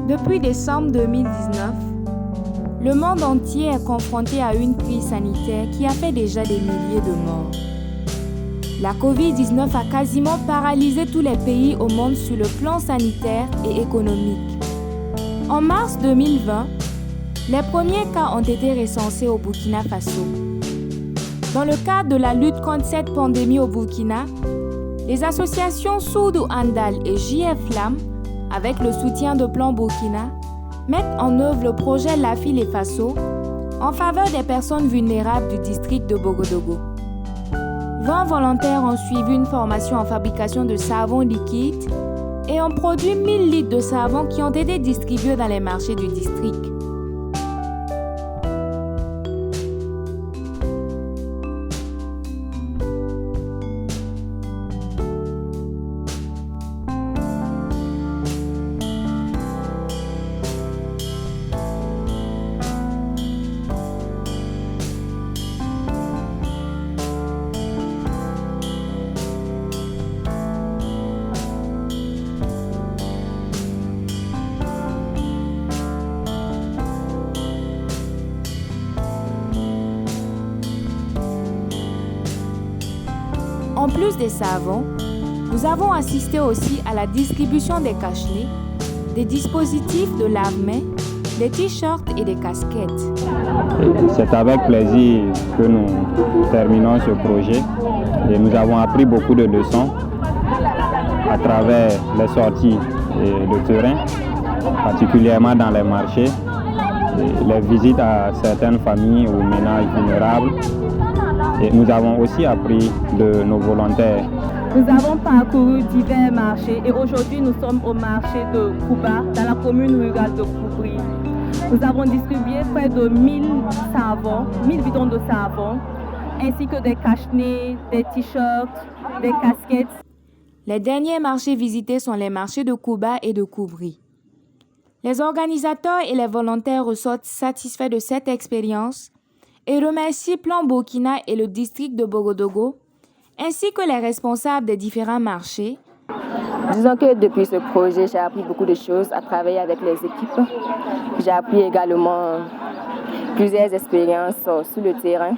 Depuis décembre 2019, le monde entier est confronté à une crise sanitaire qui a fait déjà des milliers de morts. La COVID-19 a quasiment paralysé tous les pays au monde sur le plan sanitaire et économique. En mars 2020, les premiers cas ont été recensés au Burkina Faso. Dans le cadre de la lutte contre cette pandémie au Burkina, les associations Soudou Andal et JF Flamme, avec le soutien de Plan Burkina, mettent en œuvre le projet La Fille et Faso en faveur des personnes vulnérables du district de Bogodogo. 20 volontaires ont suivi une formation en fabrication de savon liquide et ont produit 1000 litres de savon qui ont été distribués dans les marchés du district. En plus des savons, nous avons assisté aussi à la distribution des cache-nez, des dispositifs de lave-mains, des t-shirts et des casquettes. C'est avec plaisir que nous terminons ce projet et nous avons appris beaucoup de leçons à travers les sorties de terrain, particulièrement dans les marchés, les visites à certaines familles ou ménages vulnérables. Et nous avons aussi appris de nos volontaires. Nous avons parcouru divers marchés et aujourd'hui nous sommes au marché de Kouba, dans la commune rurale de Koubri. Nous avons distribué près de 1000 savons, 1000 bidons de savon, ainsi que des cache-nez, des t-shirts, des casquettes. Les derniers marchés visités sont les marchés de Kouba et de Koubri. Les organisateurs et les volontaires ressortent satisfaits de cette expérience et remercie Plan Burkina et le district de Bogodogo, ainsi que les responsables des différents marchés. Disons que depuis ce projet, j'ai appris beaucoup de choses à travailler avec les équipes. J'ai appris également plusieurs expériences sur le terrain,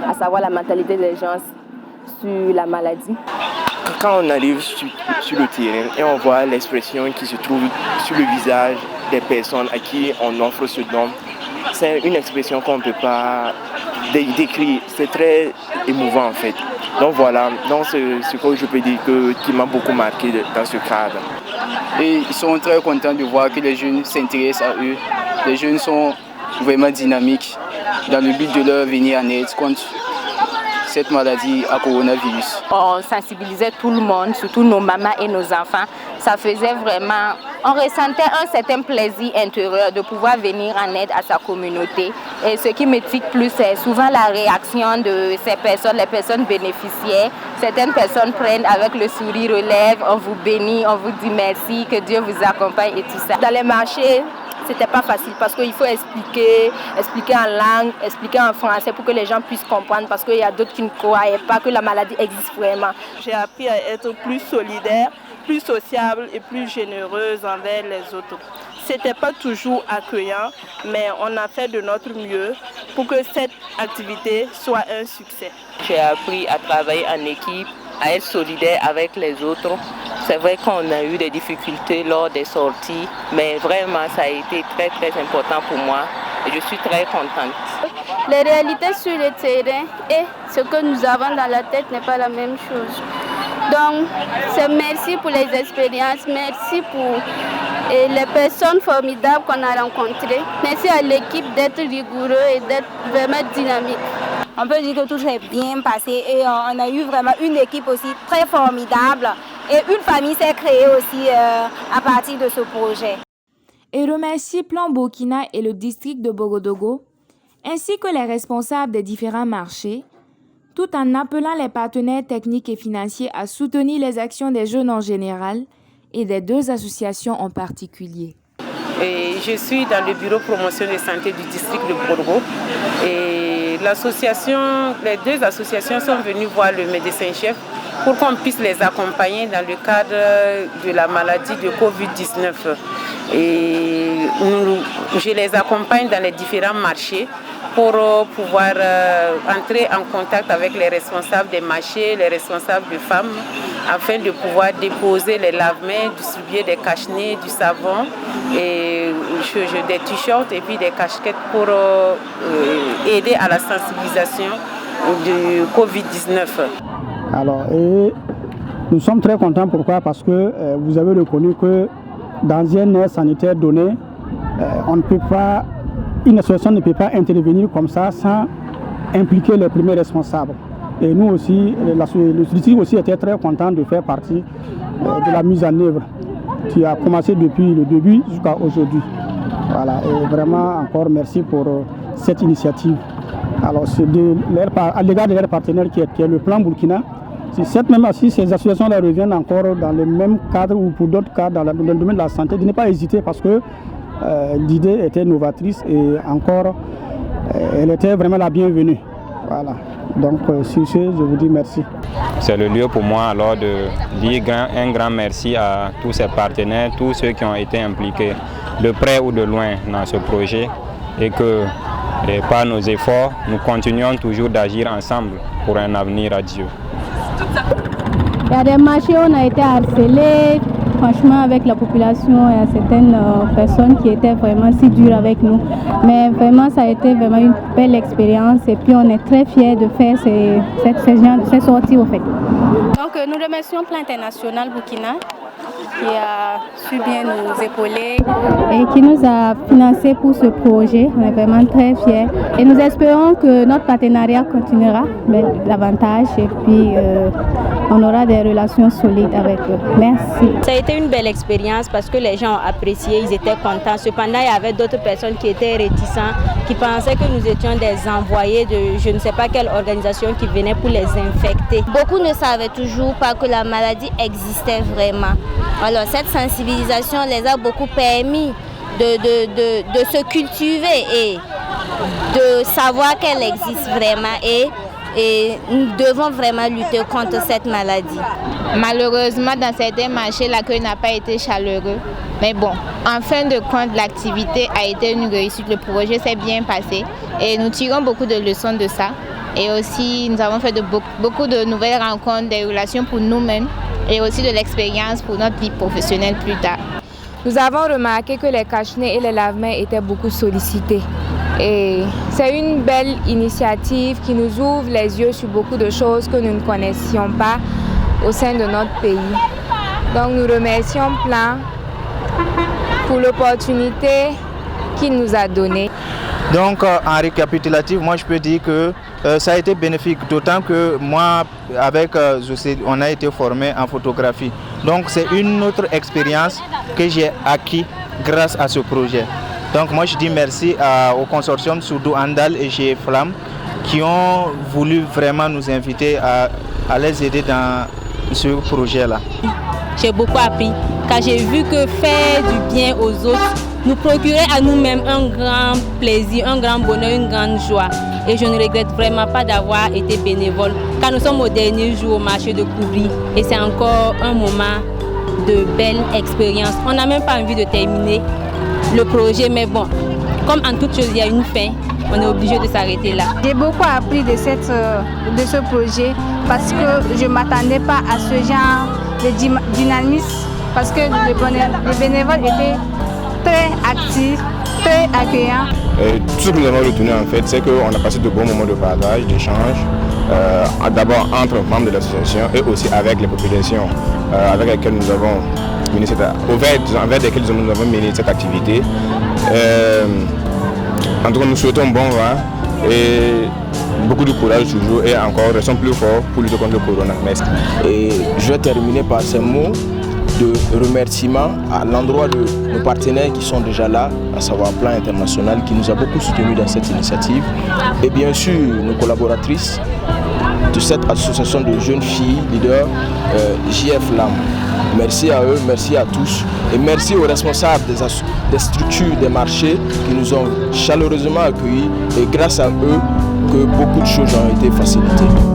à savoir la mentalité des gens sur la maladie. Quand on arrive sur le terrain et on voit l'expression qui se trouve sur le visage des personnes à qui on offre ce don, c'est une expression qu'on ne peut pas décrire. C'est très émouvant en fait. Donc voilà, ce que je peux dire qui m'a beaucoup marqué dans ce cadre. Et ils sont très contents de voir que les jeunes s'intéressent à eux. Les jeunes sont vraiment dynamiques dans le but de leur venir en aide contre cette maladie à coronavirus. On sensibilisait tout le monde, surtout nos mamans et nos enfants. Ça faisait vraiment, on ressentait un certain plaisir intérieur de pouvoir venir en aide à sa communauté. Et ce qui me tique plus, c'est souvent la réaction de ces personnes, les personnes bénéficiaires. Certaines personnes prennent avec le sourire aux lèvres, on vous bénit, on vous dit merci, que Dieu vous accompagne et tout ça. Dans les marchés, c'était pas facile parce qu'il faut expliquer en langue, expliquer en français pour que les gens puissent comprendre parce qu'il y a d'autres qui ne croyaient pas que la maladie existe vraiment. J'ai appris à être plus solidaire, plus sociable et plus généreuse envers les autres. C'était pas toujours accueillant, mais on a fait de notre mieux pour que cette activité soit un succès. J'ai appris à travailler en équipe, à être solidaire avec les autres. C'est vrai qu'on a eu des difficultés lors des sorties, mais vraiment ça a été très très important pour moi et je suis très contente. Les réalités sur le terrain et ce que nous avons dans la tête n'est pas la même chose. Donc, c'est merci pour les expériences, merci pour les personnes formidables qu'on a rencontrées. Merci à l'équipe d'être rigoureux et d'être vraiment dynamique. On peut dire que tout s'est bien passé et on a eu vraiment une équipe aussi très formidable et une famille s'est créée aussi à partir de ce projet. Et remercie Plan Burkina et le district de Bogodogo, ainsi que les responsables des différents marchés, tout en appelant les partenaires techniques et financiers à soutenir les actions des jeunes en général et des deux associations en particulier. Et je suis dans le bureau promotion de santé du district de Bogodogo et les deux associations sont venues voir le médecin-chef pour qu'on puisse les accompagner dans le cadre de la maladie de Covid-19. Et je les accompagne dans les différents marchés pour pouvoir entrer en contact avec les responsables des marchés, les responsables de femmes, afin de pouvoir déposer les lave-mains, distribuer des cache-nez, du savon, et des t-shirts et puis des casquettes pour aider à la sensibilisation du Covid-19. Alors, nous sommes très contents. Pourquoi? Parce que vous avez reconnu que dans un aire sanitaire donné, une association ne peut pas intervenir comme ça sans impliquer les premiers responsables. Et nous aussi, le district aussi était très content de faire partie de la mise en œuvre qui a commencé depuis le début jusqu'à aujourd'hui. Voilà, et vraiment encore merci pour cette initiative. Alors c'est à l'égard de leur partenaire qui est le plan Burkina. Si ces associations-là reviennent encore dans le même cadre ou pour d'autres cadres dans le domaine de la santé, de ne pas hésiter parce que l'idée était novatrice et encore elle était vraiment la bienvenue. Voilà. Donc sur ce, je vous dis merci. C'est le lieu pour moi alors de dire un grand merci à tous ces partenaires, tous ceux qui ont été impliqués de près ou de loin dans ce projet et que par nos efforts, nous continuons toujours d'agir ensemble pour un avenir radieux. Il y a des marchés où on a été harcelés, franchement avec la population, il y a certaines personnes qui étaient vraiment si dures avec nous. Mais vraiment ça a été vraiment une belle expérience et puis on est très fiers de faire ces sorties au fait. Donc nous remercions Plan International Burkina qui a su bien nous épauler et qui nous a financé pour ce projet. On est vraiment très fiers et nous espérons que notre partenariat continuera davantage et puis on aura des relations solides avec eux. Merci. Ça a été une belle expérience parce que les gens ont apprécié, ils étaient contents. Cependant, il y avait d'autres personnes qui étaient réticents, qui pensaient que nous étions des envoyés de je ne sais pas quelle organisation qui venait pour les infecter. Beaucoup ne savaient toujours pas que la maladie existait vraiment. Alors cette sensibilisation les a beaucoup permis de se cultiver et de savoir qu'elle existe vraiment et nous devons vraiment lutter contre cette maladie. Malheureusement, dans certains marchés, l'accueil n'a pas été chaleureux. Mais bon, en fin de compte, l'activité a été une réussite. Le projet s'est bien passé et nous tirons beaucoup de leçons de ça. Et aussi, nous avons fait beaucoup de nouvelles rencontres, des relations pour nous-mêmes et aussi de l'expérience pour notre vie professionnelle plus tard. Nous avons remarqué que les cache-nez et les lave-mains étaient beaucoup sollicités. Et c'est une belle initiative qui nous ouvre les yeux sur beaucoup de choses que nous ne connaissions pas au sein de notre pays. Donc nous remercions Plan pour l'opportunité qu'il nous a donnée. Donc en récapitulatif, moi je peux dire que ça a été bénéfique, d'autant que moi avec José, on a été formé en photographie. Donc c'est une autre expérience que j'ai acquis grâce à ce projet. Donc moi je dis merci au consortium Soudou Andal et GFLAM qui ont voulu vraiment nous inviter à les aider dans ce projet-là. J'ai beaucoup appris car j'ai vu que faire du bien aux autres nous procurait à nous-mêmes un grand plaisir, un grand bonheur, une grande joie. Et je ne regrette vraiment pas d'avoir été bénévole car nous sommes au dernier jour au marché de Koubri et c'est encore un moment de belle expérience. On n'a même pas envie de terminer le projet, mais bon, comme en toute chose, il y a une fin, on est obligé de s'arrêter là. J'ai beaucoup appris de ce projet parce que je ne m'attendais pas à ce genre de dynamisme parce que les bénévoles étaient très actifs, très accueillants. Tout ce que nous avons retenu en fait, c'est qu'on a passé de bons moments de partage, d'échange, d'abord entre membres de l'association et aussi avec les populations avec lesquelles nous avons mené cette activité. En tout cas, nous souhaitons bon vent et beaucoup de courage toujours et encore restons plus forts pour lutter contre le corona. Merci. Et je vais terminer par ces mots de remerciement à l'endroit de nos partenaires qui sont déjà là, à savoir Plan International qui nous a beaucoup soutenus dans cette initiative et bien sûr nos collaboratrices de cette association de jeunes filles leaders JFLAM. Merci à eux, merci à tous et merci aux responsables des structures, des marchés qui nous ont chaleureusement accueillis et grâce à eux que beaucoup de choses ont été facilitées.